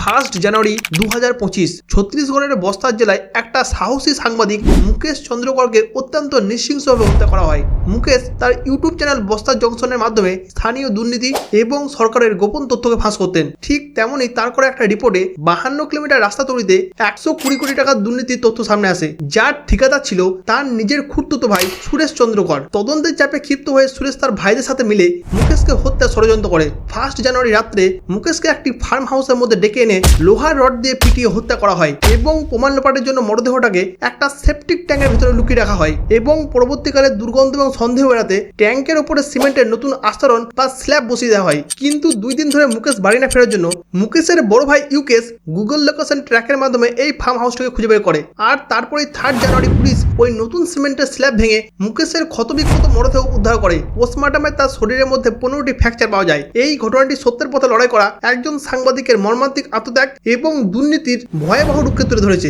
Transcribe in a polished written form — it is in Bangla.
1 জানুয়ারি 2025 ছত্তিশগড়ের বস্তার জেলায় একটা সাহসী সাংবাদিক মুকেশ চন্দ্রকরকে অত্যন্ত নৃশংসভাবে হত্যা করা হয়। মুকেশ তার ইউটিউব চ্যানেল বস্তার জংশনের মাধ্যমে স্থানীয় দুর্নীতি এবং সরকারের গোপন তথ্যকে ফাঁস করতেন। ঠিক তেমনই তার করা একটা রিপোর্টে 52 কিলোমিটার রাস্তা তৈরিতে 120 কোটি টাকার দুর্নীতির তথ্য সামনে আসে, যার ঠিকাদার ছিল তার নিজের খুড়তুতো ভাই সুরেশ চন্দ্রকর। তদন্তের চাপে ক্ষিপ্ত হয়ে সুরেশ তার ভাইদের সাথে মিলে মুকেশকে হত্যা ষড়যন্ত্র করে। 1 জানুয়ারি রাত্রে মুকেশকে একটি ফার্ম হাউসের মধ্যে ডেকে এনে লোহার রড দিয়ে পিটিয়ে হত্যা করা হয় এবং প্রমাণ লোপাটের জন্য মরদেহটাকে একটা সেপটিক ট্যাঙ্কের ভিতরে লুকিয়ে রাখা হয় এবং পরবর্তীকালে দুর্গন্ধ এবং সন্দেহ এড়াতে ট্যাঙ্কের উপরে সিমেন্টের নতুন আস্তরণ বা স্ল্যাব বসিয়ে দেওয়া হয়। কিন্তু 2 দিন ধরে মুকেশ বাড়ি না ফেরার জন্য মুকেশের বড় ভাই ইউকেশ গুগল লোকেশন ট্র্যাকের মাধ্যমে এই ফার্ম হাউসটাকে খুঁজে বের করে। আর তারপরেই 3 জানুয়ারি পুলিশ ওই নতুন সিমেন্টের স্ল্যাব ভেঙে মুকেশের ক্ষতবিক্ষত মরদেহ উদ্ধার করে। পোস্টমর্টমে তার শরীরের মধ্যে 15টি ফ্র্যাকচার পাওয়া যায়। এই ঘটনাটি সত্যের পথে লড়াই করা একজন সাংবাদিকের মর্মান্তিক আত্মত্যাগ এবং দুর্নীতির ভয়াবহ রূপকে তুলে ধরেছে।